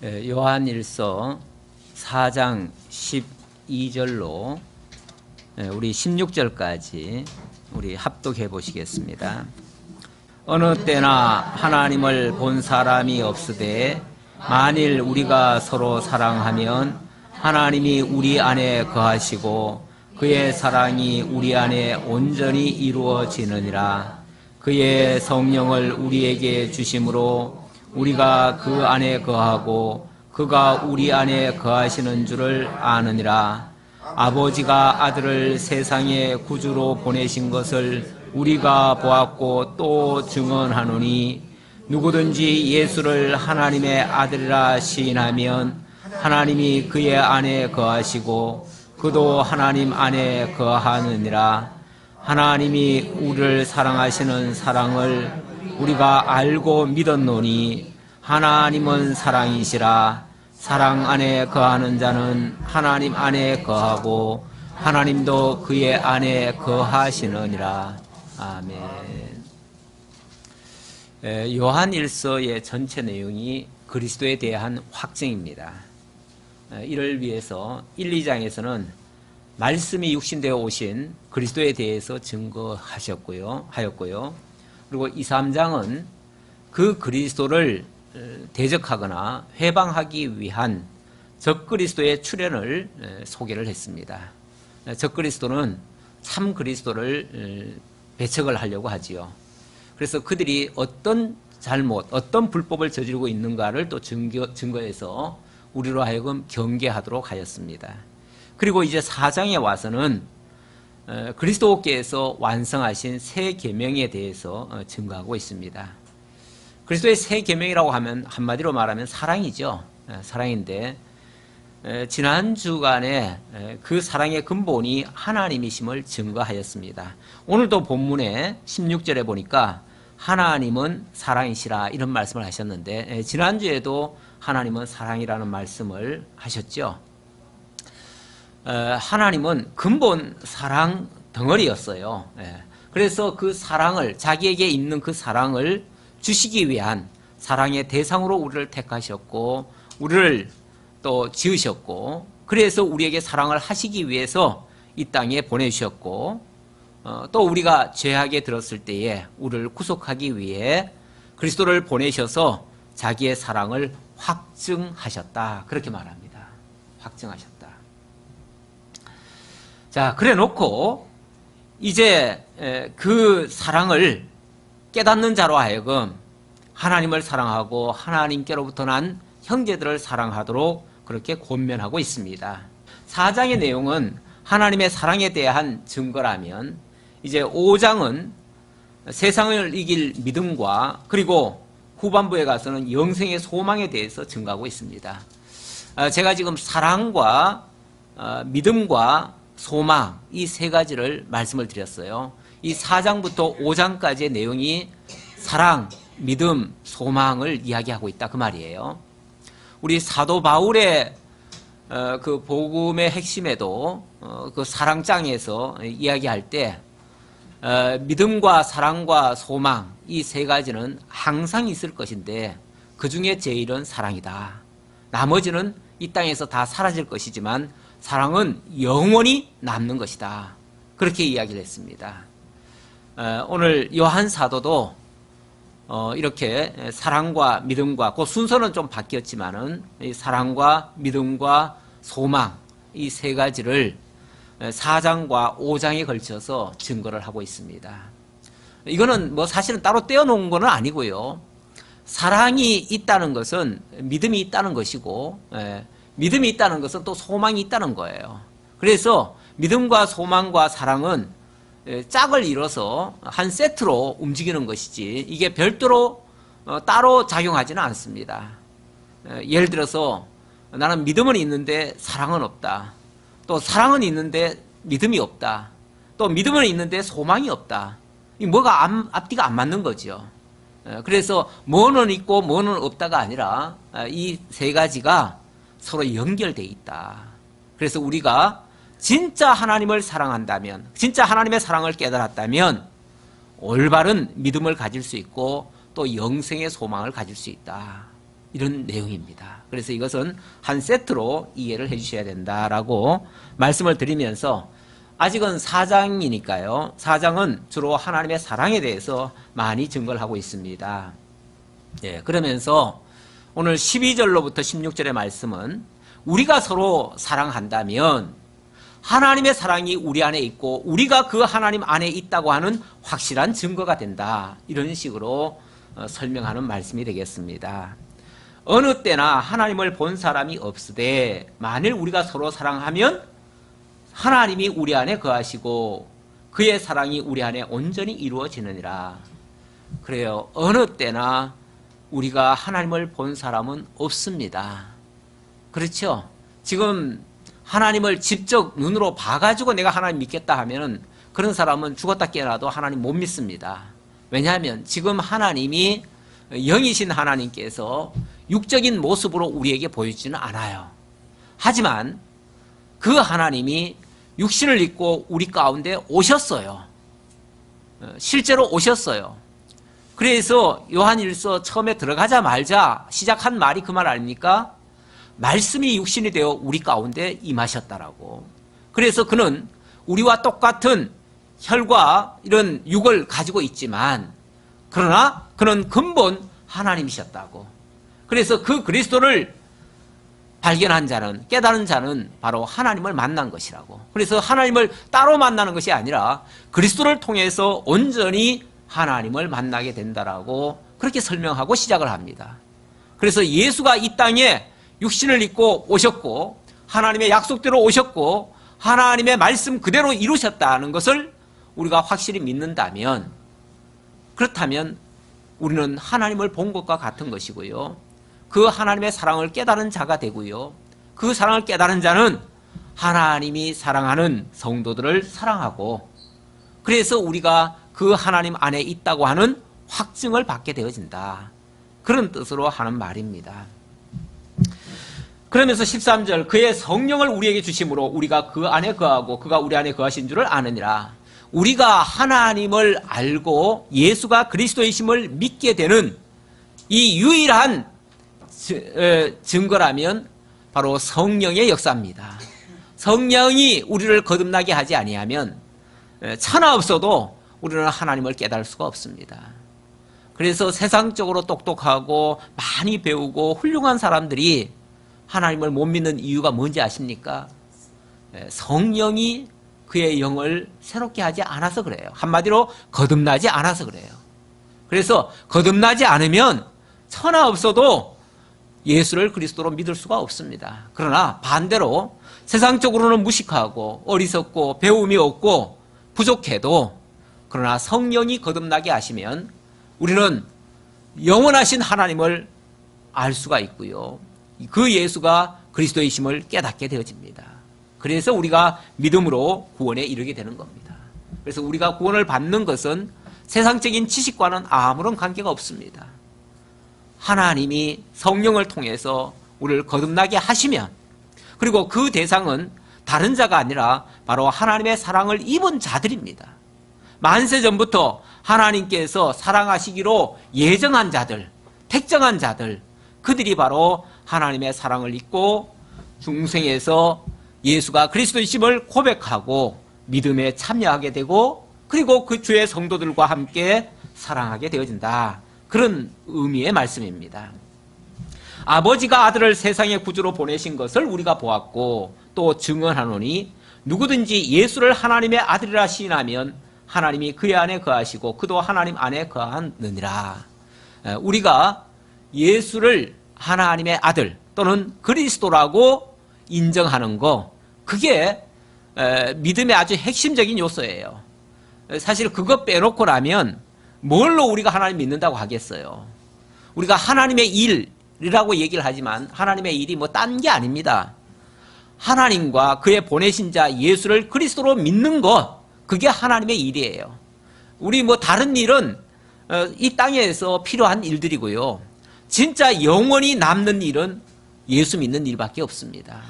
요한일서 4장 12절로 우리 16절까지 우리 합독해 보시겠습니다. 어느 때나 하나님을 본 사람이 없으되 만일 우리가 서로 사랑하면 하나님이 우리 안에 거하시고 그의 사랑이 우리 안에 온전히 이루어지느니라. 그의 성령을 우리에게 주심으로 우리가 그 안에 거하고 그가 우리 안에 거하시는 줄을 아느니라. 아버지가 아들을 세상의 구주로 보내신 것을 우리가 보았고 또 증언하노니 누구든지 예수를 하나님의 아들이라 시인하면 하나님이 그의 안에 거하시고 그도 하나님 안에 거하느니라. 하나님이 우리를 사랑하시는 사랑을 우리가 알고 믿었노니 하나님은 사랑이시라. 사랑 안에 거하는 자는 하나님 안에 거하고 하나님도 그의 안에 거하시느니라. 아멘. 요한일서의 전체 내용이 그리스도에 대한 확증입니다. 이를 위해서 1, 2장에서는 말씀이 육신되어 오신 그리스도에 대해서 증거하였고요. 그리고 2, 3장은 그 그리스도를 대적하거나 회방하기 위한 적그리스도의 출현을 소개를 했습니다. 적그리스도는 참 그리스도를 배척을 하려고 하지요. 그래서 그들이 어떤 잘못, 어떤 불법을 저지르고 있는가를 또 증거해서 우리로 하여금 경계하도록 하였습니다. 그리고 이제 4장에 와서는 그리스도께서 완성하신 새 계명에 대해서 증거하고 있습니다. 그리스도의 새 계명이라고 하면 한마디로 말하면 사랑이죠. 사랑인데 지난 주간에 그 사랑의 근본이 하나님이심을 증거하였습니다. 오늘도 본문에 16절에 보니까 하나님은 사랑이시라 이런 말씀을 하셨는데 지난주에도 하나님은 사랑이라는 말씀을 하셨죠. 하나님은 근본 사랑 덩어리였어요. 그래서 그 사랑을, 자기에게 있는 그 사랑을 주시기 위한 사랑의 대상으로 우리를 택하셨고 우리를 또 지으셨고 그래서 우리에게 사랑을 하시기 위해서 이 땅에 보내주셨고 또 우리가 죄악에 들었을 때에 우리를 구속하기 위해 그리스도를 보내셔서 자기의 사랑을 확증하셨다. 그렇게 말합니다. 확증하셨다. 자, 그래 놓고 이제 그 사랑을 깨닫는 자로 하여금 하나님을 사랑하고 하나님께로부터 난 형제들을 사랑하도록 그렇게 권면하고 있습니다. 4장의 내용은 하나님의 사랑에 대한 증거라면 이제 5장은 세상을 이길 믿음과 그리고 후반부에 가서는 영생의 소망에 대해서 증거하고 있습니다. 제가 지금 사랑과 믿음과 소망 이 세 가지를 말씀을 드렸어요. 이 4장부터 5장까지의 내용이 사랑, 믿음, 소망을 이야기하고 있다 그 말이에요. 우리 사도 바울의 그 복음의 핵심에도 그 사랑장에서 이야기할 때 믿음과 사랑과 소망 이 세 가지는 항상 있을 것인데 그 중에 제일은 사랑이다. 나머지는 이 땅에서 다 사라질 것이지만 사랑은 영원히 남는 것이다. 그렇게 이야기를 했습니다. 오늘 요한 사도도 이렇게 사랑과 믿음과 그 순서는 좀 바뀌었지만은 이 사랑과 믿음과 소망 이 세 가지를 4장과 5장에 걸쳐서 증거를 하고 있습니다. 이거는 뭐 사실은 따로 떼어놓은 건 아니고요. 사랑이 있다는 것은 믿음이 있다는 것이고 믿음이 있다는 것은 또 소망이 있다는 거예요. 그래서 믿음과 소망과 사랑은 짝을 이뤄서 한 세트로 움직이는 것이지 이게 별도로 따로 작용하지는 않습니다. 예를 들어서 나는 믿음은 있는데 사랑은 없다. 또 사랑은 있는데 믿음이 없다. 또 믿음은 있는데 소망이 없다. 이 뭐가 앞뒤가 안 맞는 거죠. 그래서 뭐는 있고 뭐는 없다가 아니라 이 세 가지가 서로 연결되어 있다. 그래서 우리가 진짜 하나님을 사랑한다면, 진짜 하나님의 사랑을 깨달았다면 올바른 믿음을 가질 수 있고 또 영생의 소망을 가질 수 있다. 이런 내용입니다. 그래서 이것은 한 세트로 이해를 해 주셔야 된다라고 말씀을 드리면서, 아직은 4장이니까요. 4장은 주로 하나님의 사랑에 대해서 많이 증거를 하고 있습니다. 예, 그러면서 오늘 12절로부터 16절의 말씀은 우리가 서로 사랑한다면 하나님의 사랑이 우리 안에 있고 우리가 그 하나님 안에 있다고 하는 확실한 증거가 된다. 이런 식으로 설명하는 말씀이 되겠습니다. 어느 때나 하나님을 본 사람이 없으되 만일 우리가 서로 사랑하면 하나님이 우리 안에 거하시고 그의 사랑이 우리 안에 온전히 이루어지느니라. 그래요. 어느 때나 우리가 하나님을 본 사람은 없습니다. 그렇죠? 지금 하나님을 직접 눈으로 봐가지고 내가 하나님 믿겠다 하면 그런 사람은 죽었다 깨어나도 하나님 못 믿습니다. 왜냐하면 지금 하나님이 영이신 하나님께서 육적인 모습으로 우리에게 보여지지는 않아요. 하지만 그 하나님이 육신을 입고 우리 가운데 오셨어요. 실제로 오셨어요. 그래서 요한일서 처음에 들어가자마자 시작한 말이 그 말 아닙니까? 말씀이 육신이 되어 우리 가운데 임하셨다라고. 그래서 그는 우리와 똑같은 혈과 이런 육을 가지고 있지만 그러나 그는 근본 하나님이셨다고. 그래서 그 그리스도를 발견한 자는, 깨달은 자는 바로 하나님을 만난 것이라고. 그래서 하나님을 따로 만나는 것이 아니라 그리스도를 통해서 온전히 하나님을 만나게 된다라고 그렇게 설명하고 시작을 합니다. 그래서 예수가 이 땅에 육신을 입고 오셨고 하나님의 약속대로 오셨고 하나님의 말씀 그대로 이루셨다는 것을 우리가 확실히 믿는다면, 그렇다면 우리는 하나님을 본 것과 같은 것이고요. 그 하나님의 사랑을 깨달은 자가 되고요. 그 사랑을 깨달은 자는 하나님이 사랑하는 성도들을 사랑하고, 그래서 우리가 그 하나님 안에 있다고 하는 확증을 받게 되어진다. 그런 뜻으로 하는 말입니다. 그러면서 13절, 그의 성령을 우리에게 주심으로 우리가 그 안에 거하고 그가 우리 안에 거하신 줄을 아느니라. 우리가 하나님을 알고 예수가 그리스도이심을 믿게 되는 이 유일한 증거라면 바로 성령의 역사입니다. 성령이 우리를 거듭나게 하지 아니하면 천하 없어도 우리는 하나님을 깨달을 수가 없습니다. 그래서 세상적으로 똑똑하고 많이 배우고 훌륭한 사람들이 하나님을 못 믿는 이유가 뭔지 아십니까? 성령이 그의 영을 새롭게 하지 않아서 그래요. 한마디로 거듭나지 않아서 그래요. 그래서 거듭나지 않으면 천하 없어도 예수를 그리스도로 믿을 수가 없습니다. 그러나 반대로 세상적으로는 무식하고 어리석고 배움이 없고 부족해도 그러나 성령이 거듭나게 하시면 우리는 영원하신 하나님을 알 수가 있고요. 그 예수가 그리스도이심을 깨닫게 되어집니다. 그래서 우리가 믿음으로 구원에 이르게 되는 겁니다. 그래서 우리가 구원을 받는 것은 세상적인 지식과는 아무런 관계가 없습니다. 하나님이 성령을 통해서 우리를 거듭나게 하시면, 그리고 그 대상은 다른 자가 아니라 바로 하나님의 사랑을 입은 자들입니다. 만세전부터 하나님께서 사랑하시기로 예정한 자들, 택정한 자들, 그들이 바로 하나님의 사랑을 입고 중생에서 예수가 그리스도이심을 고백하고 믿음에 참여하게 되고 그리고 그 주의 성도들과 함께 사랑하게 되어진다. 그런 의미의 말씀입니다. 아버지가 아들을 세상의 구주로 보내신 것을 우리가 보았고 또 증언하노니 누구든지 예수를 하나님의 아들이라 시인하면 하나님이 그의 안에 거하시고 그도 하나님 안에 거하느니라. 우리가 예수를 하나님의 아들 또는 그리스도라고 인정하는 거, 그게 믿음의 아주 핵심적인 요소예요. 사실 그거 빼놓고 나면 뭘로 우리가 하나님 믿는다고 하겠어요. 우리가 하나님의 일이라고 얘기를 하지만 하나님의 일이 뭐 딴 게 아닙니다. 하나님과 그의 보내신 자 예수를 그리스도로 믿는 것, 그게 하나님의 일이에요. 우리 뭐 다른 일은 이 땅에서 필요한 일들이고요. 진짜 영원히 남는 일은 예수 믿는 일밖에 없습니다.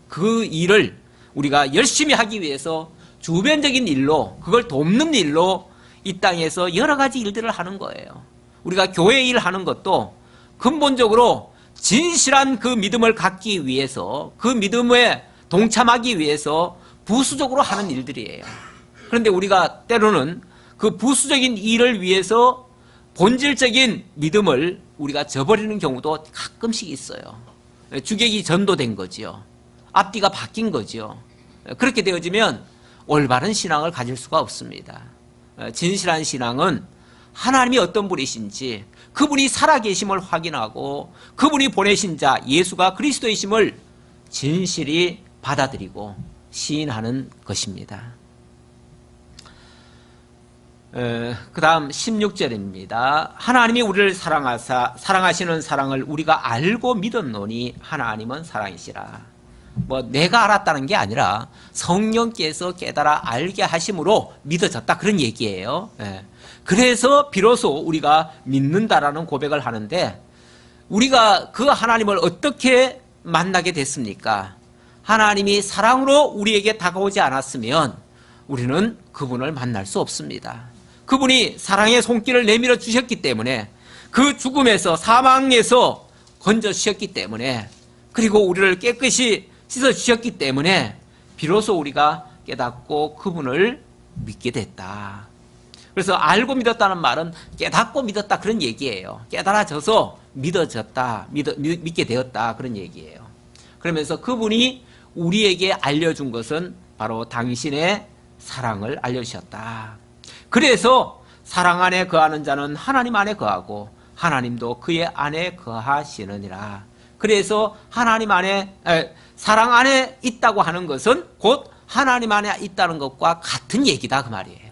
그 일을 우리가 열심히 하기 위해서 주변적인 일로, 그걸 돕는 일로 이 땅에서 여러 가지 일들을 하는 거예요. 우리가 교회 일 하는 것도 근본적으로 진실한 그 믿음을 갖기 위해서, 그 믿음에 동참하기 위해서 부수적으로 하는 일들이에요. 그런데 우리가 때로는 그 부수적인 일을 위해서 본질적인 믿음을 우리가 저버리는 경우도 가끔씩 있어요. 주객이 전도된 거지요. 앞뒤가 바뀐 거지요. 그렇게 되어지면 올바른 신앙을 가질 수가 없습니다. 진실한 신앙은 하나님이 어떤 분이신지, 그분이 살아계심을 확인하고 그분이 보내신 자 예수가 그리스도이심을 진실이 받아들이고 시인하는 것입니다. 그 다음 16절입니다. 하나님이 우리를 사랑하시는 사랑을 우리가 알고 믿었노니 하나님은 사랑이시라. 내가 알았다는 게 아니라 성령께서 깨달아 알게 하심으로 믿어졌다, 그런 얘기예요. 그래서 비로소 우리가 믿는다라는 고백을 하는데, 우리가 그 하나님을 어떻게 만나게 됐습니까? 하나님이 사랑으로 우리에게 다가오지 않았으면 우리는 그분을 만날 수 없습니다. 그분이 사랑의 손길을 내밀어 주셨기 때문에, 그 죽음에서, 사망에서 건져 주셨기 때문에, 그리고 우리를 깨끗이 씻어 주셨기 때문에 비로소 우리가 깨닫고 그분을 믿게 됐다. 그래서 알고 믿었다는 말은 깨닫고 믿었다, 그런 얘기예요. 깨달아져서 믿어졌다, 믿게 되었다, 그런 얘기예요. 그러면서 그분이 우리에게 알려준 것은 바로 당신의 사랑을 알려주셨다. 그래서 사랑 안에 거하는 자는 하나님 안에 거하고 하나님도 그의 안에 거하시느니라. 그래서 하나님 안에, 사랑 안에 있다고 하는 것은 곧 하나님 안에 있다는 것과 같은 얘기다, 그 말이에요.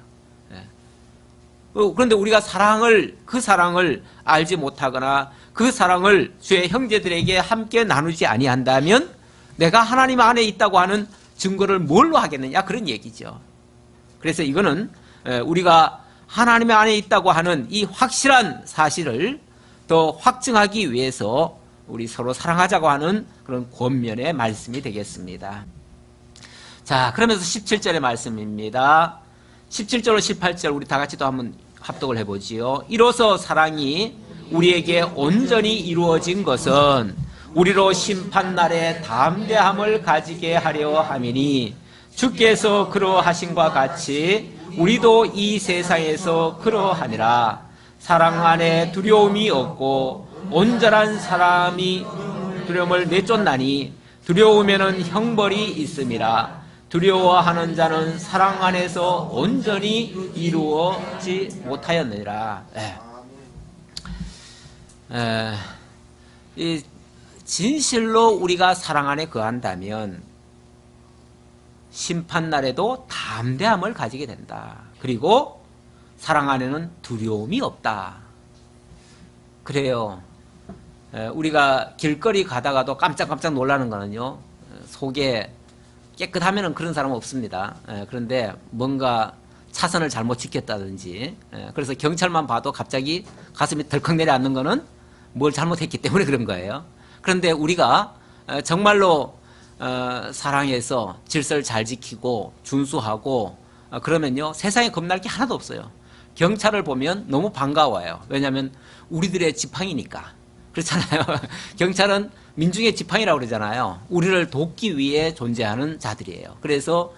그런데 우리가 그 사랑을 알지 못하거나 그 사랑을 주의 형제들에게 함께 나누지 아니한다면 내가 하나님 안에 있다고 하는 증거를 뭘로 하겠느냐, 그런 얘기죠. 그래서 이거는 우리가 하나님 안에 있다고 하는 이 확실한 사실을 더 확증하기 위해서 우리 서로 사랑하자고 하는 그런 권면의 말씀이 되겠습니다. 자, 그러면서 17절의 말씀입니다. 17절로 18절 우리 다 같이 또 한번 합독을 해보지요. 이로써 사랑이 우리에게 온전히 이루어진 것은 우리로 심판날에 담대함을 가지게 하려 함이니, 주께서 그러하신과 같이 우리도 이 세상에서 그러하니라. 사랑 안에 두려움이 없고 온전한 사람이 두려움을 내쫓나니 두려우면은 형벌이 있음이라. 두려워하는 자는 사랑 안에서 온전히 이루어지 못하였느니라. 이 진실로 우리가 사랑 안에 거한다면 심판날에도 담대함을 가지게 된다. 그리고 사랑 안에는 두려움이 없다. 그래요. 우리가 길거리 가다가도 깜짝깜짝 놀라는 거는요, 속에 깨끗하면 그런 사람은 없습니다. 그런데 뭔가 차선을 잘못 지켰다든지, 그래서 경찰만 봐도 갑자기 가슴이 덜컥 내려앉는 거는 뭘 잘못했기 때문에 그런 거예요. 그런데 우리가 정말로 사랑해서 질서를 잘 지키고 준수하고 그러면요, 세상에 겁날 게 하나도 없어요. 경찰을 보면 너무 반가워요. 왜냐하면 우리들의 지팡이니까. 그렇잖아요. 경찰은 민중의 지팡이라고 그러잖아요. 우리를 돕기 위해 존재하는 자들이에요. 그래서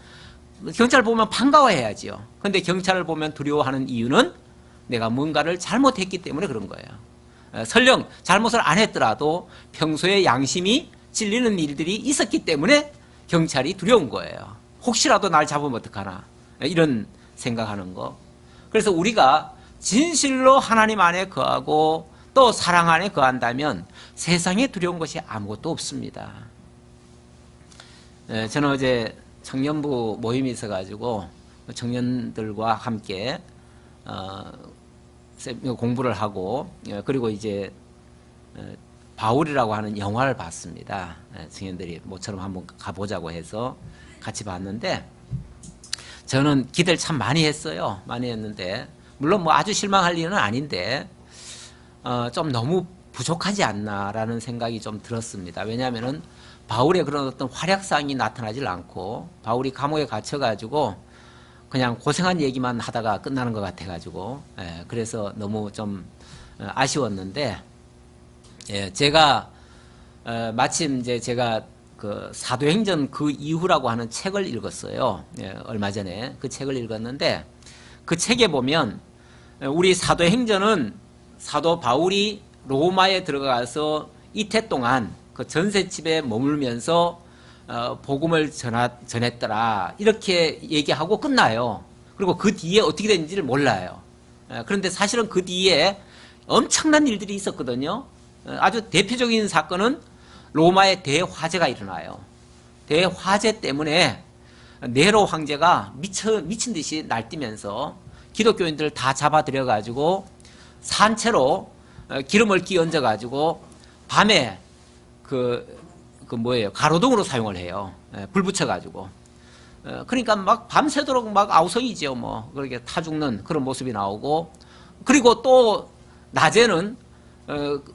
경찰을 보면 반가워해야지요. 그런데 경찰을 보면 두려워하는 이유는 내가 뭔가를 잘못했기 때문에 그런 거예요. 설령 잘못을 안 했더라도 평소에 양심이 찔리는 일들이 있었기 때문에 경찰이 두려운 거예요. 혹시라도 날 잡으면 어떡하나, 이런 생각하는 거. 그래서 우리가 진실로 하나님 안에 거하고 또 사랑 안에 거한다면 세상에 두려운 것이 아무것도 없습니다. 저는 어제 청년부 모임이 있어가지고 청년들과 함께 공부를 하고, 그리고 이제 바울이라고 하는 영화를 봤습니다. 청년들이 모처럼 한번 가보자고 해서 같이 봤는데, 저는 기대를 참 많이 했어요. 많이 했는데, 물론 뭐 아주 실망할 일은 아닌데 좀 너무 부족하지 않나라는 생각이 좀 들었습니다. 왜냐하면은 바울의 그런 어떤 활약상이 나타나질 않고, 바울이 감옥에 갇혀가지고 그냥 고생한 얘기만 하다가 끝나는 것 같아가지고, 그래서 너무 좀 아쉬웠는데, 제가 마침 이제 제가 그 사도행전 그 이후라고 하는 책을 읽었어요. 예, 얼마 전에 그 책을 읽었는데 그 책에 보면 우리 사도행전은 사도 바울이 로마에 들어가서 이태 동안 그 전셋집에 머물면서 복음을 전했더라 이렇게 얘기하고 끝나요. 그리고 그 뒤에 어떻게 됐는지를 몰라요. 그런데 사실은 그 뒤에 엄청난 일들이 있었거든요. 아주 대표적인 사건은 로마의 대화재가 일어나요. 대화재 때문에 네로 황제가 미친 듯이 날뛰면서 기독교인들을 다 잡아들여가지고 산채로 기름을 끼얹어가지고 밤에 가로등으로 사용을 해요. 불 붙여가지고. 그러니까 막 밤새도록 막 아우성이지요. 뭐 그렇게 타 죽는 그런 모습이 나오고, 그리고 또 낮에는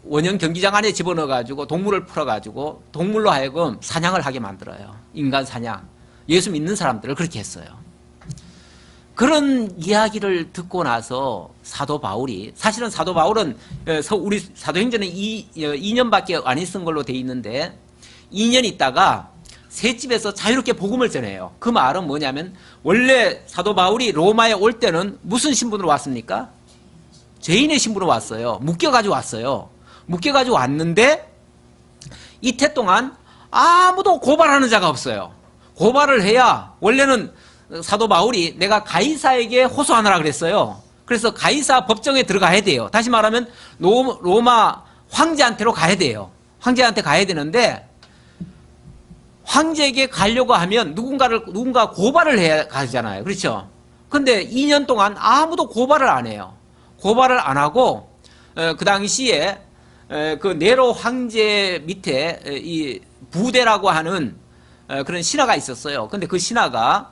원형 경기장 안에 집어넣어가지고 동물을 풀어가지고 동물로 하여금 사냥을 하게 만들어요. 인간 사냥. 예수 믿는 사람들을 그렇게 했어요. 그런 이야기를 듣고 나서 사도 바울이, 사실은 사도 바울은 우리 사도행전에 2년밖에 안 있은 걸로 돼 있는데 2년 있다가 셋집에서 자유롭게 복음을 전해요. 그 말은 뭐냐면 원래 사도 바울이 로마에 올 때는 무슨 신분으로 왔습니까? 죄인의 신분으로 왔어요. 묶여가지고 왔어요. 묶여가지고 왔는데 이태 동안 아무도 고발하는 자가 없어요. 고발을 해야, 원래는 사도 바울이 내가 가이사에게 호소하느라 그랬어요. 그래서 가이사 법정에 들어가야 돼요. 다시 말하면 로마 황제한테로 가야 돼요. 황제한테 가야 되는데 황제에게 가려고 하면 누군가 고발을 해야 가잖아요. 그렇죠? 근데 2년 동안 아무도 고발을 안 해요. 고발을 안 하고 그 당시에 그 네로 황제 밑에 이 부대라고 하는 그런 신하가 있었어요. 근데 그 신하가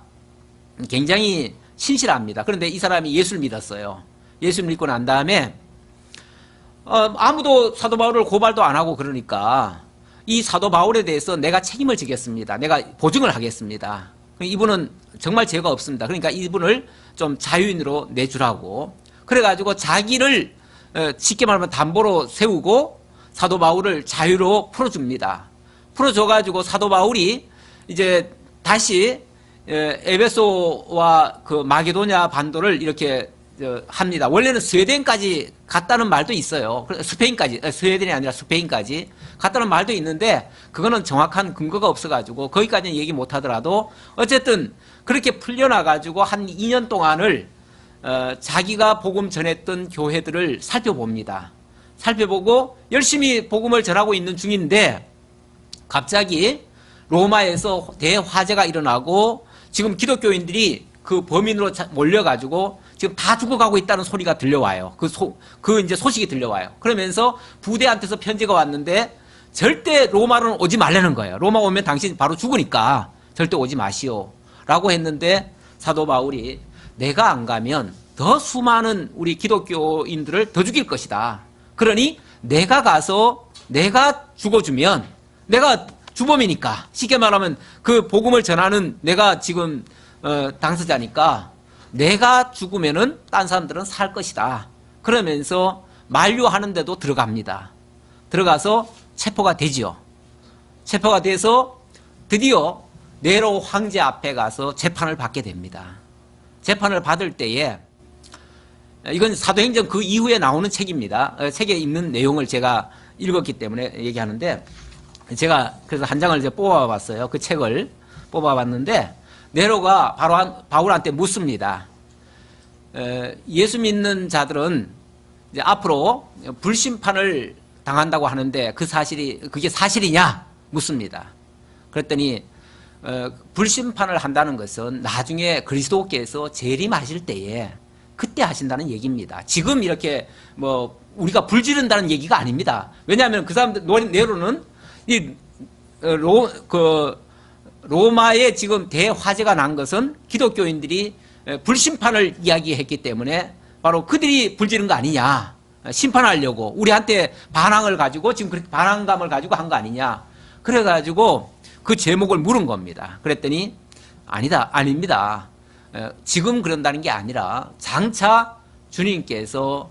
굉장히 신실합니다. 그런데 이 사람이 예수를 믿었어요. 예수를 믿고 난 다음에 아무도 사도 바울을 고발도 안 하고 그러니까 이 사도 바울에 대해서 내가 책임을 지겠습니다. 내가 보증을 하겠습니다. 이분은 정말 죄가 없습니다. 그러니까 이분을 좀 자유인으로 내주라고. 그래가지고 자기를 쉽게 말하면 담보로 세우고 사도 바울을 자유로 풀어줍니다. 풀어줘가지고 사도 바울이 이제 다시 에베소와 그 마게도냐 반도를 이렇게 합니다. 원래는 스웨덴까지 갔다는 말도 있어요. 스페인까지, 스웨덴이 아니라 스페인까지 갔다는 말도 있는데 그거는 정확한 근거가 없어가지고 거기까지는 얘기 못하더라도 어쨌든 그렇게 풀려나가지고 한 2년 동안을 자기가 복음 전했던 교회들을 살펴봅니다. 살펴보고 열심히 복음을 전하고 있는 중인데 갑자기 로마에서 대화재가 일어나고 지금 기독교인들이 그 범인으로 몰려가지고 지금 다 죽어가고 있다는 소리가 들려와요. 이제 소식이 들려와요. 그러면서 부대한테서 편지가 왔는데 절대 로마로는 오지 말라는 거예요. 로마 오면 당신 바로 죽으니까 절대 오지 마시오. 라고 했는데 사도 바울이 내가 안 가면 더 수많은 우리 기독교인들을 더 죽일 것이다. 그러니 내가 가서 내가 죽어주면 내가 주범이니까 쉽게 말하면 그 복음을 전하는 내가 지금 당사자니까 내가 죽으면은 딴 사람들은 살 것이다. 그러면서 만류하는데도 들어갑니다. 들어가서 체포가 되지요. 체포가 돼서 드디어 네로 황제 앞에 가서 재판을 받게 됩니다. 재판을 받을 때에 이건 사도행전 그 이후에 나오는 책입니다. 책에 있는 내용을 제가 읽었기 때문에 얘기하는데 제가 그래서 한 장을 이제 뽑아봤어요. 그 책을 뽑아봤는데 네로가 바울한테 묻습니다. 예수 믿는 자들은 이제 앞으로 불심판을 당한다고 하는데 그게 사실이냐 묻습니다. 그랬더니 불심판을 한다는 것은 나중에 그리스도께서 재림하실 때에 그때 하신다는 얘기입니다. 지금 이렇게 뭐 우리가 불지른다는 얘기가 아닙니다. 왜냐하면 그 사람들 네로는 로마에 지금 대화재가 난 것은 기독교인들이 불심판을 이야기했기 때문에 바로 그들이 불지른 거 아니냐. 심판하려고 우리한테 반항을 가지고 지금 그렇게 반항감을 가지고 한 거 아니냐. 그래가지고 그 제목을 물은 겁니다. 그랬더니 아닙니다. 지금 그런다는 게 아니라 장차 주님께서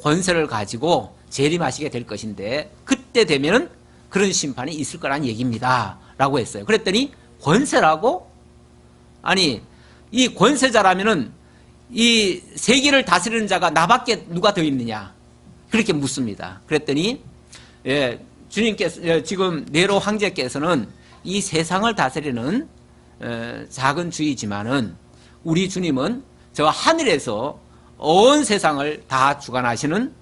권세를 가지고 재림하시게 될 것인데 그때 되면은 그런 심판이 있을 거란 얘기입니다 라고 했어요. 그랬더니 권세라고? 아니 이 권세자라면은 이 세계를 다스리는 자가 나밖에 누가 더 있느냐 그렇게 묻습니다. 그랬더니 주님께서 지금 네로 황제께서는 이 세상을 다스리는 작은 주이지만은 우리 주님은 저 하늘에서 온 세상을 다 주관하시는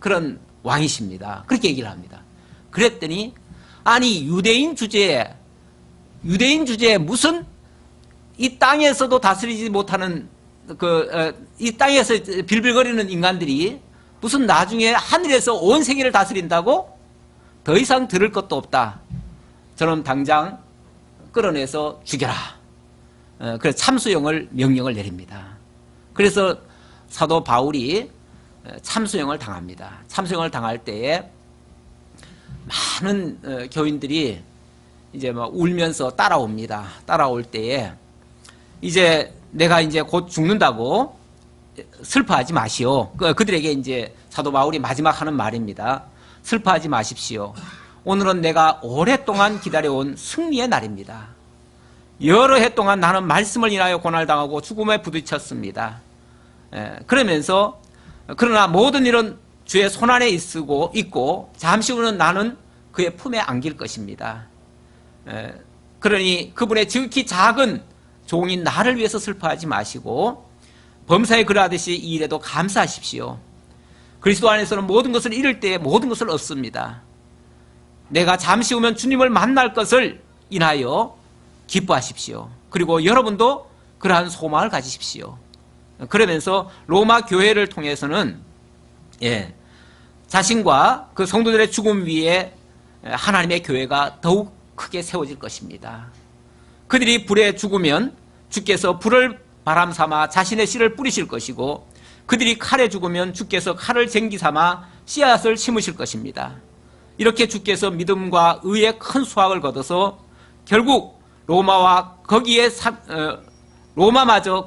그런 왕이십니다. 그렇게 얘기를 합니다. 그랬더니 아니 유대인 주제에 무슨 이 땅에서도 다스리지 못하는 이 땅에서 빌빌거리는 인간들이 무슨 나중에 하늘에서 온 세계를 다스린다고? 더 이상 들을 것도 없다. 저는 당장 끌어내서 죽여라. 그래서 참수형을 명령을 내립니다. 그래서 사도 바울이 참수형을 당합니다. 참수형을 당할 때에 많은 교인들이 이제 막 울면서 따라옵니다. 따라올 때에 이제 내가 이제 곧 죽는다고 슬퍼하지 마시오. 그들에게 이제 사도 바울이 마지막 하는 말입니다. 슬퍼하지 마십시오. 오늘은 내가 오랫동안 기다려온 승리의 날입니다. 여러 해 동안 나는 말씀을 인하여 고난당하고 죽음에 부딪혔습니다. 그러면서 그러나 모든 일은 주의 손안에 있고 잠시 후는 나는 그의 품에 안길 것입니다. 그러니 그분의 지극히 작은 종인 나를 위해서 슬퍼하지 마시고 범사에 그러하듯이 이 일에도 감사하십시오. 그리스도 안에서는 모든 것을 잃을 때에 모든 것을 얻습니다. 내가 잠시 후면 주님을 만날 것을 인하여 기뻐하십시오. 그리고 여러분도 그러한 소망을 가지십시오. 그러면서 로마 교회를 통해서는 자신과 그 성도들의 죽음 위에 하나님의 교회가 더욱 크게 세워질 것입니다. 그들이 불에 죽으면 주께서 불을 바람 삼아 자신의 씨를 뿌리실 것이고 그들이 칼에 죽으면 주께서 칼을 쟁기 삼아 씨앗을 심으실 것입니다. 이렇게 주께서 믿음과 의의 큰 수확을 거둬서 결국 로마마저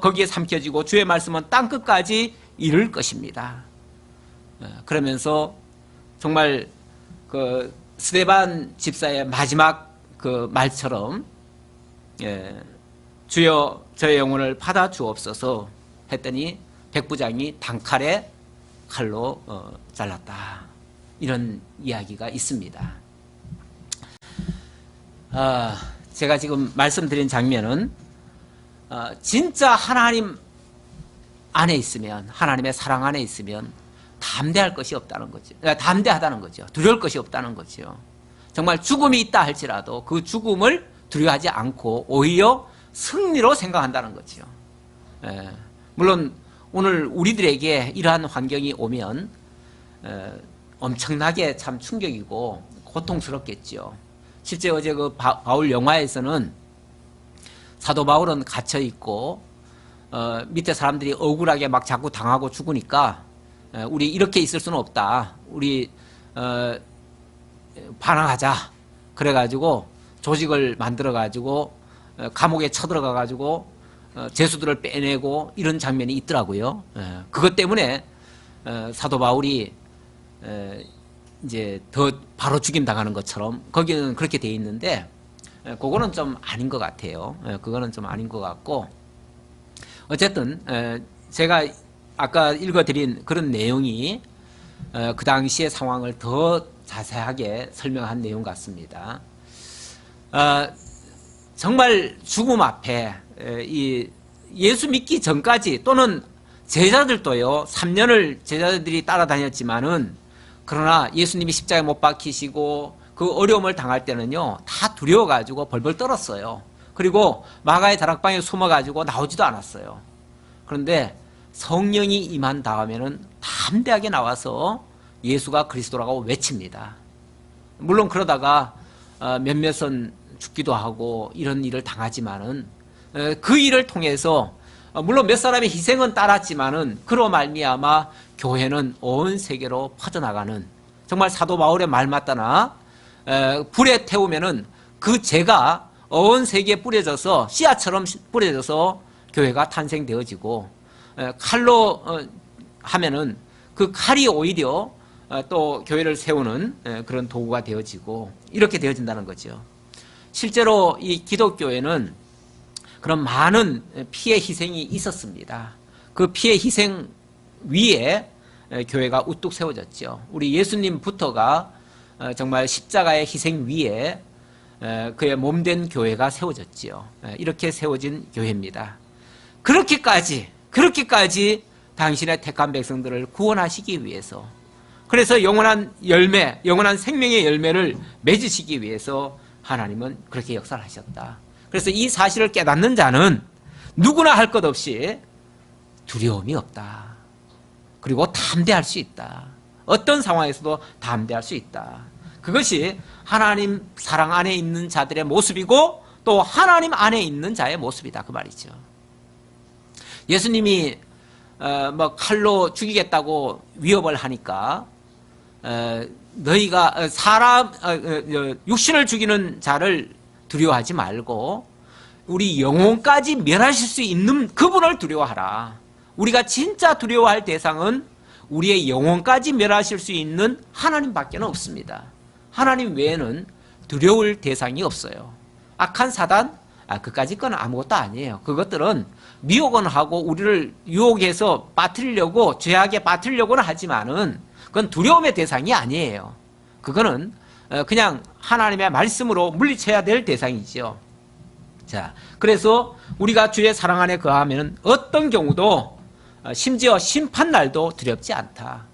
거기에 삼켜지고 주의 말씀은 땅끝까지 이를 것입니다. 그러면서 정말 그 스데반 집사의 마지막 그 말처럼 주여 저의 영혼을 받아 주옵소서 했더니 백부장이 단칼에 칼로 잘랐다. 이런 이야기가 있습니다. 제가 지금 말씀드린 장면은 진짜 하나님 안에 있으면, 하나님의 사랑 안에 있으면 담대할 것이 없다는 거죠. 담대하다는 거죠. 두려울 것이 없다는 거죠. 정말 죽음이 있다 할지라도 그 죽음을 두려워하지 않고 오히려 승리로 생각한다는 거죠. 물론 오늘 우리들에게 이러한 환경이 오면 엄청나게 참 충격이고 고통스럽겠죠. 실제 어제 그 바울 영화에서는 사도 바울은 갇혀 있고 밑에 사람들이 억울하게 막 자꾸 당하고 죽으니까 우리 이렇게 있을 수는 없다. 우리 반항하자. 그래가지고 조직을 만들어가지고 감옥에 쳐들어가가지고 죄수들을 빼내고 이런 장면이 있더라고요. 그것 때문에 사도 바울이 이제 더 바로 죽임 당하는 것처럼 거기는 그렇게 돼 있는데 그거는 좀 아닌 것 같아요. 그거는 좀 아닌 것 같고 어쨌든 제가 아까 읽어드린 그런 내용이 그 당시의 상황을 더 자세하게 설명한 내용 같습니다. 정말 죽음 앞에 이 예수 믿기 전까지 또는 제자들도요 3년을 제자들이 따라다녔지만은 그러나 예수님이 십자가에 못 박히시고 그 어려움을 당할 때는요 다 두려워가지고 벌벌 떨었어요. 그리고 마가의 다락방에 숨어가지고 나오지도 않았어요. 그런데 성령이 임한 다음에는 담대하게 나와서 예수가 그리스도라고 외칩니다. 물론 그러다가 몇몇은 죽기도 하고 이런 일을 당하지만은 그 일을 통해서 물론 몇 사람의 희생은 따랐지만은 그로 말미암아 교회는 온 세계로 퍼져나가는 정말 사도 바울의 말 맞다나 불에 태우면은 그 재가 온 세계에 뿌려져서 씨앗처럼 뿌려져서 교회가 탄생되어지고 칼로 하면은 그 칼이 오히려 또 교회를 세우는 그런 도구가 되어지고 이렇게 되어진다는 거죠. 실제로 이 기독교에는 그런 많은 피해 희생이 있었습니다. 그 피해 희생 위에 교회가 우뚝 세워졌죠. 우리 예수님부터가 정말 십자가의 희생 위에 그의 몸된 교회가 세워졌지요. 이렇게 세워진 교회입니다. 그렇게까지 당신의 택한 백성들을 구원하시기 위해서, 그래서 영원한 열매, 영원한 생명의 열매를 맺으시기 위해서 하나님은 그렇게 역사를 하셨다. 그래서 이 사실을 깨닫는 자는 누구나 할 것 없이 두려움이 없다. 그리고 담대할 수 있다. 어떤 상황에서도 담대할 수 있다. 그것이 하나님 사랑 안에 있는 자들의 모습이고 또 하나님 안에 있는 자의 모습이다. 그 말이죠. 예수님이 칼로 죽이겠다고 위협을 하니까 너희가 육신을 죽이는 자를 두려워하지 말고 우리 영혼까지 멸하실 수 있는 그분을 두려워하라. 우리가 진짜 두려워할 대상은 우리의 영혼까지 멸하실 수 있는 하나님밖에 없습니다. 하나님 외에는 두려울 대상이 없어요. 악한 사단, 그까짓 건 아무것도 아니에요. 그것들은 미혹은 하고 우리를 유혹해서 빠뜨리려고, 죄악에 빠뜨리려고는 하지만은 그건 두려움의 대상이 아니에요. 그거는 그냥 하나님의 말씀으로 물리쳐야 될 대상이죠. 자, 그래서 우리가 주의 사랑 안에 거하면 어떤 경우도 심지어 심판날도 두렵지 않다.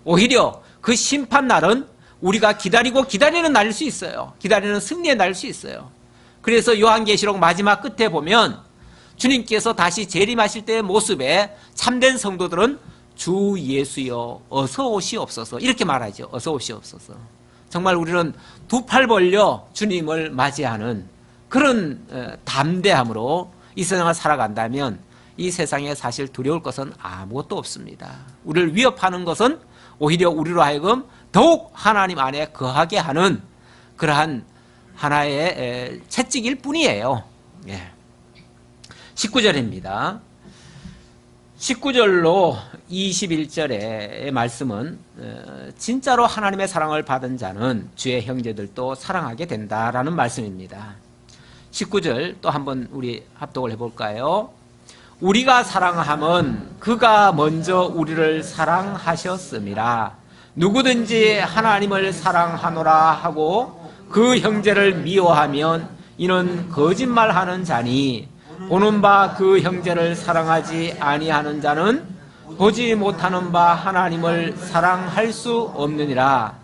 오히려 그 심판날은 우리가 기다리는 날일 수 있어요. 기다리는 승리의 날일 수 있어요. 그래서 요한계시록 마지막 끝에 보면 주님께서 다시 재림하실 때의 모습에 참된 성도들은 주 예수여 어서 오시옵소서 이렇게 말하죠. 어서 오시옵소서. 정말 우리는 두 팔 벌려 주님을 맞이하는 그런 담대함으로 이 세상을 살아간다면 이 세상에 사실 두려울 것은 아무것도 없습니다. 우리를 위협하는 것은 오히려 우리로 하여금 더욱 하나님 안에 거하게 하는 그러한 하나의 채찍일 뿐이에요. 19절입니다. 19절로 21절의 말씀은 진짜로 하나님의 사랑을 받은 자는 주의 형제들도 사랑하게 된다라는 말씀입니다. 19절 또 한번 우리 합독을 해볼까요? 우리가 사랑함은 그가 먼저 우리를 사랑하셨음이라. 누구든지 하나님을 사랑하노라 하고 그 형제를 미워하면 이는 거짓말하는 자니 보는 바 그 형제를 사랑하지 아니하는 자는 보지 못하는 바 하나님을 사랑할 수 없느니라.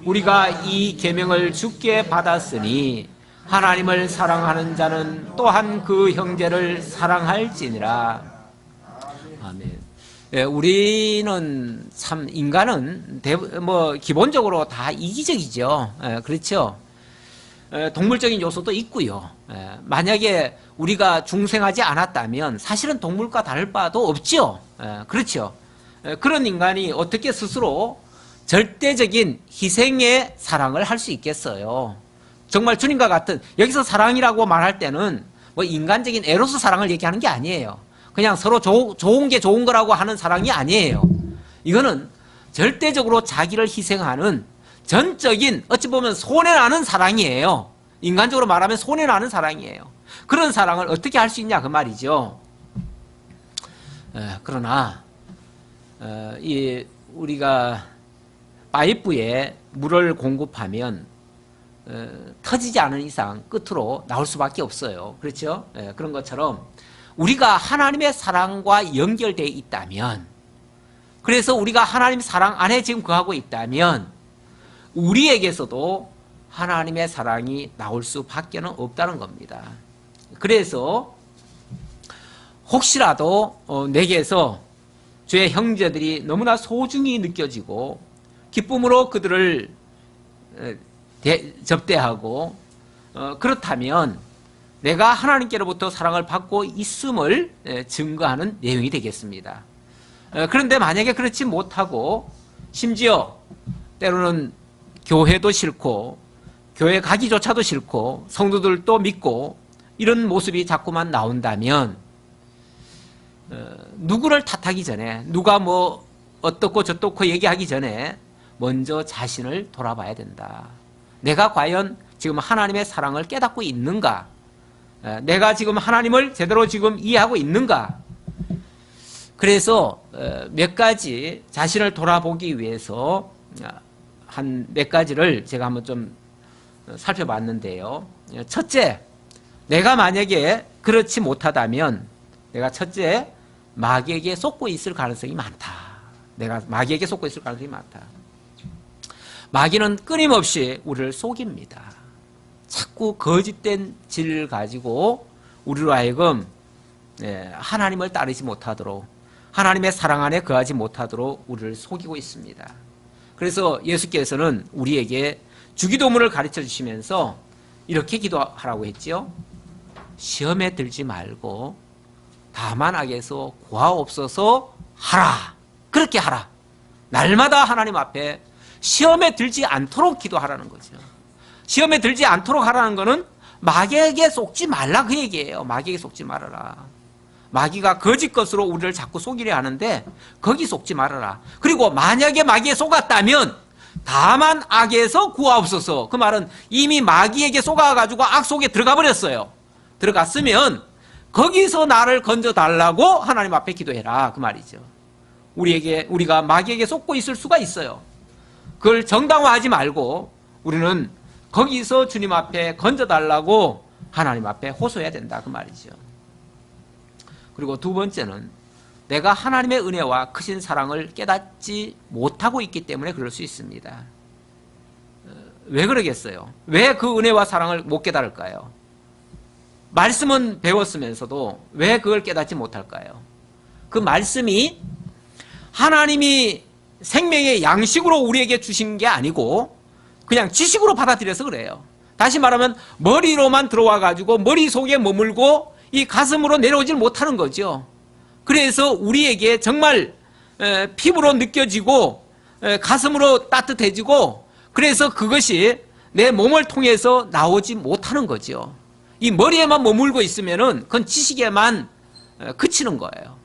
우리가 이 계명을 주께 받았으니 하나님을 사랑하는 자는 또한 그 형제를 사랑할지니라. 아멘. 우리는 참 인간은 기본적으로 다 이기적이죠. 그렇죠. 동물적인 요소도 있고요. 만약에 우리가 중생하지 않았다면 사실은 동물과 다를 바도 없죠. 그렇죠. 그런 인간이 어떻게 스스로 절대적인 희생의 사랑을 할 수 있겠어요. 정말 주님과 같은, 여기서 사랑이라고 말할 때는 뭐 인간적인 에로스 사랑을 얘기하는 게 아니에요. 그냥 서로 좋은 게 좋은 거라고 하는 사랑이 아니에요. 이거는 절대적으로 자기를 희생하는 전적인, 어찌 보면 손해나는 사랑이에요. 인간적으로 말하면 손해나는 사랑이에요. 그런 사랑을 어떻게 할 수 있냐 그 말이죠. 그러나 우리가 파이프에 물을 공급하면 터지지 않은 이상 끝으로 나올 수밖에 없어요. 그렇죠? 그런 것처럼 우리가 하나님의 사랑과 연결되어 있다면, 그래서 우리가 하나님 사랑 안에 지금 거하고 있다면 우리에게서도 하나님의 사랑이 나올 수밖에 없다는 겁니다. 그래서 혹시라도 내게서 주의 형제들이 너무나 소중히 느껴지고 기쁨으로 그들을 접대하고 그렇다면 내가 하나님께로부터 사랑을 받고 있음을 증거하는 내용이 되겠습니다. 그런데 만약에 그렇지 못하고 심지어 때로는 교회도 싫고 교회 가기조차도 싫고 성도들도 믿고 이런 모습이 자꾸만 나온다면 누구를 탓하기 전에, 누가 뭐 어떻고 저떻고 얘기하기 전에 먼저 자신을 돌아봐야 된다. 내가 과연 지금 하나님의 사랑을 깨닫고 있는가? 내가 지금 하나님을 제대로 지금 이해하고 있는가? 그래서 몇 가지 자신을 돌아보기 위해서 한 몇 가지를 제가 한번 좀 살펴봤는데요. 첫째, 내가 만약에 그렇지 못하다면 내가 첫째, 마귀에게 속고 있을 가능성이 많다. 내가 마귀에게 속고 있을 가능성이 많다. 마귀는 끊임없이 우리를 속입니다. 자꾸 거짓된 진리를 가지고 우리로 하여금 하나님을 따르지 못하도록, 하나님의 사랑 안에 거하지 못하도록 우리를 속이고 있습니다. 그래서 예수께서는 우리에게 주기도문을 가르쳐 주시면서 이렇게 기도하라고 했지요. 시험에 들지 말고 다만 악에서 구하옵소서 하라. 그렇게 하라. 날마다 하나님 앞에 시험에 들지 않도록 기도하라는 거죠. 시험에 들지 않도록 하라는 거는 마귀에게 속지 말라 그 얘기예요. 마귀에게 속지 말아라. 마귀가 거짓 것으로 우리를 자꾸 속이려 하는데 거기 속지 말아라. 그리고 만약에 마귀에 속았다면 다만 악에서 구하옵소서. 그 말은 이미 마귀에게 속아가지고 악 속에 들어가 버렸어요. 들어갔으면 거기서 나를 건져달라고 하나님 앞에 기도해라 그 말이죠. 우리가 마귀에게 속고 있을 수가 있어요. 그걸 정당화하지 말고 우리는 거기서 주님 앞에 건져달라고 하나님 앞에 호소해야 된다 그 말이죠. 그리고 두 번째는 내가 하나님의 은혜와 크신 사랑을 깨닫지 못하고 있기 때문에 그럴 수 있습니다. 왜 그러겠어요? 왜 그 은혜와 사랑을 못 깨달을까요? 말씀은 배웠으면서도 왜 그걸 깨닫지 못할까요? 그 말씀이 하나님이 생명의 양식으로 우리에게 주신 게 아니고 그냥 지식으로 받아들여서 그래요. 다시 말하면 머리로만 들어와 가지고 머릿속에 머물고 이 가슴으로 내려오질 못하는 거죠. 그래서 우리에게 정말 피부로 느껴지고 가슴으로 따뜻해지고 그래서 그것이 내 몸을 통해서 나오지 못하는 거죠. 이 머리에만 머물고 있으면은 그건 지식에만 그치는 거예요.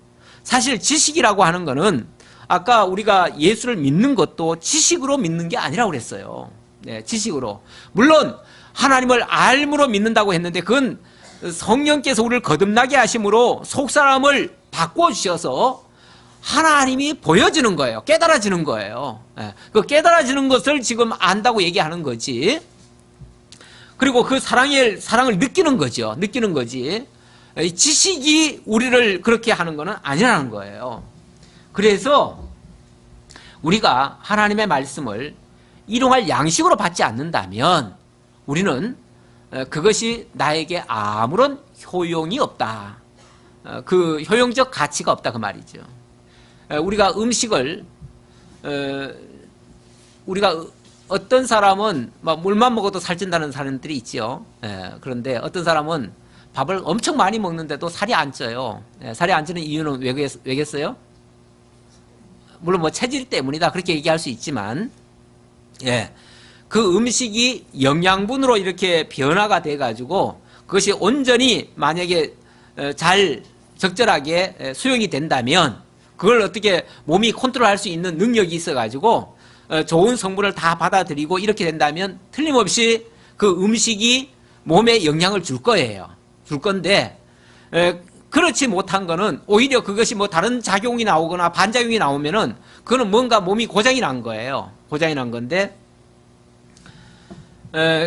사실 지식이라고 하는 거는 아까 우리가 예수를 믿는 것도 지식으로 믿는 게 아니라고 그랬어요. 네, 지식으로. 물론 하나님을 알므로 믿는다고 했는데 그건 성령께서 우리를 거듭나게 하심으로 속사람을 바꿔주셔서 하나님이 보여지는 거예요. 깨달아지는 거예요. 그 깨달아지는 것을 지금 안다고 얘기하는 거지. 그리고 그 사랑을 느끼는 거죠. 느끼는 거지. 지식이 우리를 그렇게 하는 거는 아니라는 거예요. 그래서 우리가 하나님의 말씀을 일용할 양식으로 받지 않는다면 우리는 그것이 나에게 아무런 효용이 없다. 그 효용적 가치가 없다 그 말이죠. 우리가 음식을 우리가 어떤 사람은 막 물만 먹어도 살찐다는 사람들이 있죠. 그런데 어떤 사람은 밥을 엄청 많이 먹는데도 살이 안 쪄요. 살이 안 찌는 이유는 왜겠어요? 물론 뭐 체질 때문이다 그렇게 얘기할 수 있지만 그 음식이 영양분으로 이렇게 변화가 돼 가지고 그것이 온전히 만약에 잘 적절하게 수용이 된다면 그걸 어떻게 몸이 컨트롤할 수 있는 능력이 있어 가지고 좋은 성분을 다 받아들이고 이렇게 된다면 틀림없이 그 음식이 몸에 영향을 줄 거예요. 줄 건데 그렇지 못한 거는 오히려 그것이 뭐 다른 작용이 나오거나 반작용이 나오면은 그거는 뭔가 몸이 고장이 난 거예요. 고장이 난 건데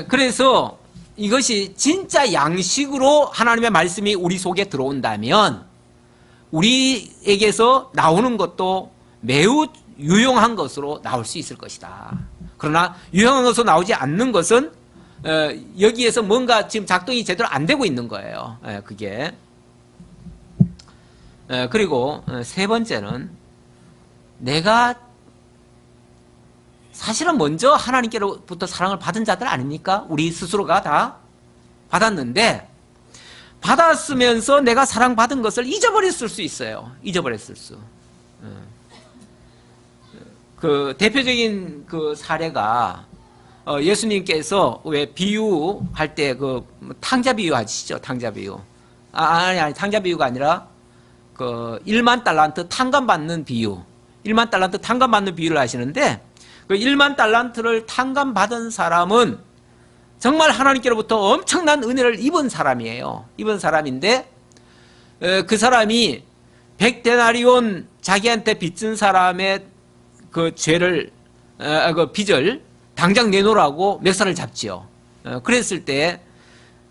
그래서 이것이 진짜 양식으로 하나님의 말씀이 우리 속에 들어온다면 우리에게서 나오는 것도 매우 유용한 것으로 나올 수 있을 것이다. 그러나 유용한 것으로 나오지 않는 것은 여기에서 뭔가 지금 작동이 제대로 안 되고 있는 거예요. 그게. 그리고 세 번째는 내가 사실은 먼저 하나님께로부터 사랑을 받은 자들 아닙니까? 우리 스스로가 다 받았는데 받았으면서 내가 사랑받은 것을 잊어버렸을 수 있어요. 잊어버렸을 수. 그 대표적인 그 사례가 예수님께서 왜 비유할 때 그 탕자 비유 하시죠? 탕자 비유. 아니 탕자 비유가 아니라 그 1만 달란트 탕감 받는 비유. 1만 달란트 탕감 받는 비유를 하시는데 그 1만 달란트를 탕감받은 사람은 정말 하나님께로부터 엄청난 은혜를 입은 사람이에요. 입은 사람인데 그 사람이 100데나리온 자기한테 빚진 사람의 그 죄를 그 빚을 당장 내놓으라고 멱살을 잡지요. 그랬을 때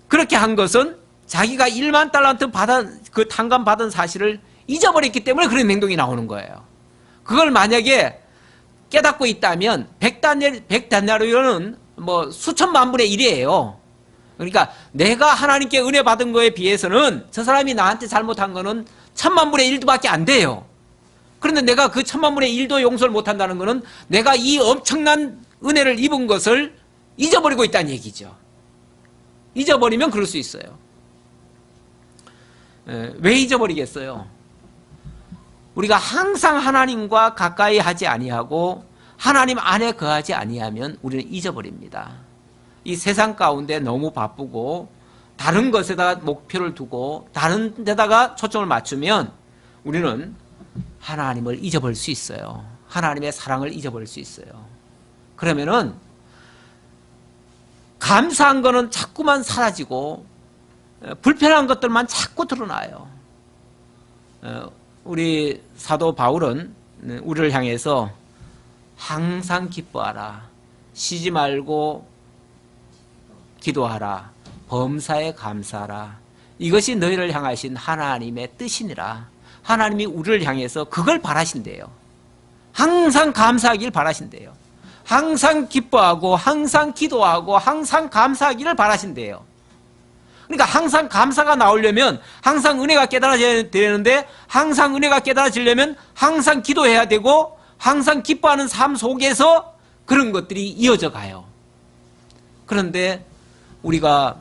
그렇게 한 것은 자기가 1만 달란트 받은 그 탕감 받은 사실을 잊어버렸기 때문에 그런 행동이 나오는 거예요. 그걸 만약에 깨닫고 있다면 100데나리온은 뭐 수천만 분의 1이에요. 그러니까 내가 하나님께 은혜 받은 거에 비해서는 저 사람이 나한테 잘못한 거는 1000만 분의 1도밖에 안 돼요. 그런데 내가 그 1000만 분의 1도 용서를 못한다는 것은 내가 이 엄청난 은혜를 입은 것을 잊어버리고 있다는 얘기죠. 잊어버리면 그럴 수 있어요. 왜 잊어버리겠어요? 우리가 항상 하나님과 가까이 하지 아니하고 하나님 안에 거하지 아니하면 우리는 잊어버립니다. 이 세상 가운데 너무 바쁘고 다른 것에다가 목표를 두고 다른 데다가 초점을 맞추면 우리는 하나님을 잊어버릴 수 있어요. 하나님의 사랑을 잊어버릴 수 있어요. 그러면은 감사한 거는 자꾸만 사라지고 불편한 것들만 자꾸 드러나요. 우리 사도 바울은 우리를 향해서 항상 기뻐하라, 쉬지 말고 기도하라, 범사에 감사하라, 이것이 너희를 향하신 하나님의 뜻이니라. 하나님이 우리를 향해서 그걸 바라신대요. 항상 감사하길 바라신대요. 항상 기뻐하고 항상 기도하고 항상 감사하기를 바라신대요. 그러니까 항상 감사가 나오려면 항상 은혜가 깨달아져야 되는데, 항상 은혜가 깨달아지려면 항상 기도해야 되고 항상 기뻐하는 삶 속에서 그런 것들이 이어져 가요. 그런데 우리가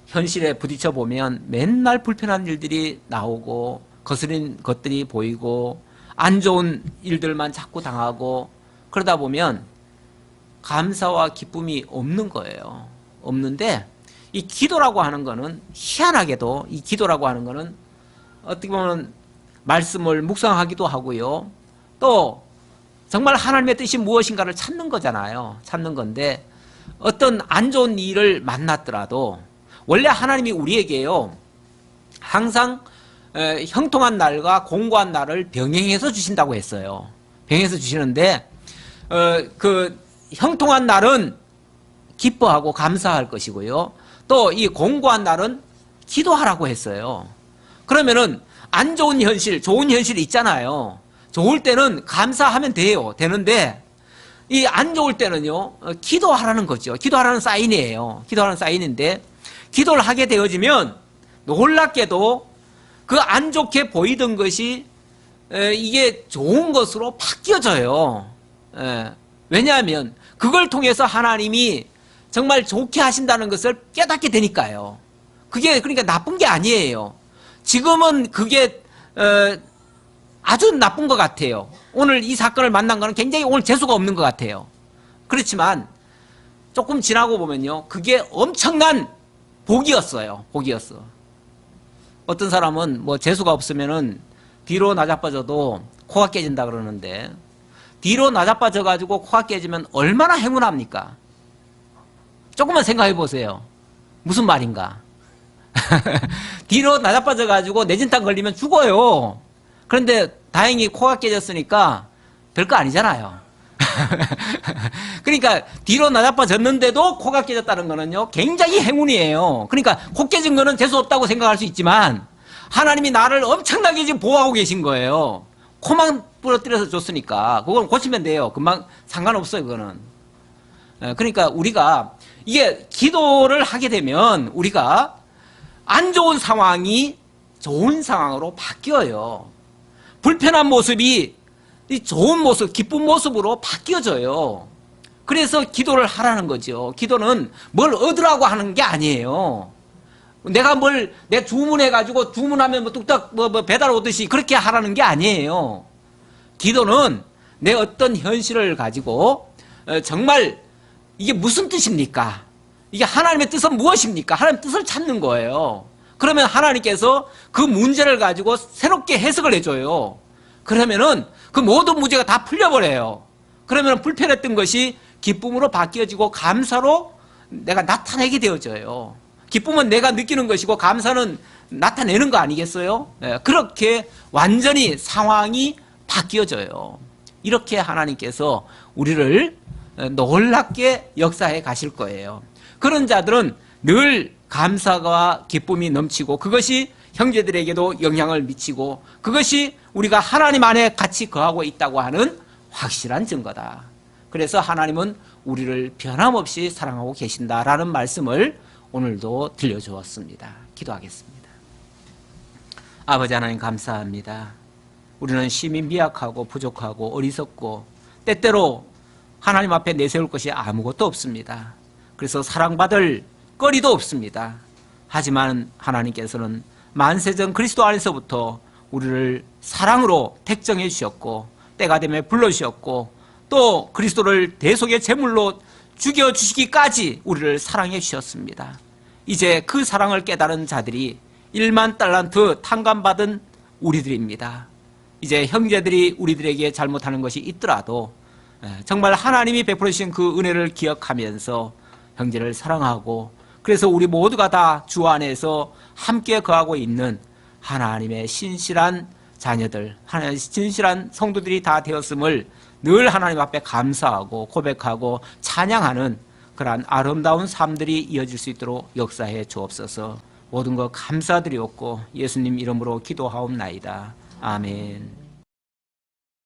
현실에 부딪혀 보면 맨날 불편한 일들이 나오고 거스린 것들이 보이고 안 좋은 일들만 자꾸 당하고 그러다 보면 감사와 기쁨이 없는 거예요. 없는데 이 기도라고 하는 거는 희한하게도 이 기도라고 하는 거는 어떻게 보면 말씀을 묵상하기도 하고요. 또 정말 하나님의 뜻이 무엇인가를 찾는 거잖아요. 찾는 건데 어떤 안 좋은 일을 만났더라도 원래 하나님이 우리에게요 항상 형통한 날과 공고한 날을 병행해서 주신다고 했어요. 병행해서 주시는데 그 형통한 날은 기뻐하고 감사할 것이고요. 또 이 공고한 날은 기도하라고 했어요. 그러면은 안 좋은 현실, 좋은 현실이 있잖아요. 좋을 때는 감사하면 돼요. 되는데 이 안 좋을 때는요 기도하라는 거죠. 기도하라는 사인이에요. 기도하라는 사인인데 기도를 하게 되어지면 놀랍게도 그 안 좋게 보이던 것이 이게 좋은 것으로 바뀌어져요. 왜냐하면 그걸 통해서 하나님이 정말 좋게 하신다는 것을 깨닫게 되니까요. 그게 그러니까 나쁜 게 아니에요. 지금은 그게 아주 나쁜 것 같아요. 오늘 이 사건을 만난 거는 굉장히 오늘 재수가 없는 것 같아요. 그렇지만 조금 지나고 보면요 그게 엄청난 복이었어요. 복이었어. 어떤 사람은 뭐 재수가 없으면은 뒤로 나자빠져도 코가 깨진다 그러는데 뒤로 나자빠져 가지고 코가 깨지면 얼마나 행운합니까? 조금만 생각해 보세요. 무슨 말인가? 뒤로 나자빠져 가지고 뇌진탕 걸리면 죽어요. 그런데 다행히 코가 깨졌으니까 별거 아니잖아요. 그러니까 뒤로 나자빠졌는데도 코가 깨졌다는 거는요 굉장히 행운이에요. 그러니까 코 깨진 거는 재수 없다고 생각할 수 있지만 하나님이 나를 엄청나게 지금 보호하고 계신 거예요. 코만 부러뜨려서 줬으니까 그건 고치면 돼요. 금방 상관없어요. 그거는. 그러니까 우리가 이게 기도를 하게 되면 우리가 안 좋은 상황이 좋은 상황으로 바뀌어요. 불편한 모습이 좋은 모습, 기쁜 모습으로 바뀌어져요. 그래서 기도를 하라는 거죠. 기도는 뭘 얻으라고 하는 게 아니에요. 내가 뭘, 내 주문해가지고 주문하면 뭐 뚝딱 뭐 배달 오듯이 그렇게 하라는 게 아니에요. 기도는 내 어떤 현실을 가지고 정말 이게 무슨 뜻입니까? 이게 하나님의 뜻은 무엇입니까? 하나님의 뜻을 찾는 거예요. 그러면 하나님께서 그 문제를 가지고 새롭게 해석을 해줘요. 그러면은 그 모든 문제가 다 풀려버려요. 그러면 불편했던 것이 기쁨으로 바뀌어지고 감사로 내가 나타내게 되어져요. 기쁨은 내가 느끼는 것이고 감사는 나타내는 거 아니겠어요? 그렇게 완전히 상황이 바뀌어져요. 이렇게 하나님께서 우리를 놀랍게 역사해 가실 거예요. 그런 자들은 늘 감사와 기쁨이 넘치고 그것이 형제들에게도 영향을 미치고 그것이 우리가 하나님 안에 같이 거하고 있다고 하는 확실한 증거다. 그래서 하나님은 우리를 변함없이 사랑하고 계신다라는 말씀을 오늘도 들려주었습니다. 기도하겠습니다. 아버지 하나님 감사합니다. 우리는 심히 미약하고 부족하고 어리석고 때때로 하나님 앞에 내세울 것이 아무것도 없습니다. 그래서 사랑받을 거리도 없습니다. 하지만 하나님께서는 만세전 그리스도 안에서부터 우리를 사랑으로 택정해 주셨고 때가 되면 불러주셨고 또 그리스도를 대속의 제물로 죽여주시기까지 우리를 사랑해 주셨습니다. 이제 그 사랑을 깨달은 자들이 1만 달란트 탕감받은 우리들입니다. 이제 형제들이 우리들에게 잘못하는 것이 있더라도 정말 하나님이 베풀어 주신 그 은혜를 기억하면서 형제를 사랑하고 그래서 우리 모두가 다 주 안에서 함께 거하고 있는 하나님의 신실한 자녀들, 하나님의 신실한 성도들이 다 되었음을 늘 하나님 앞에 감사하고 고백하고 찬양하는 그러한 아름다운 삶들이 이어질 수 있도록 역사해 주옵소서. 모든 것 감사드리옵고 예수님 이름으로 기도하옵나이다. 아멘.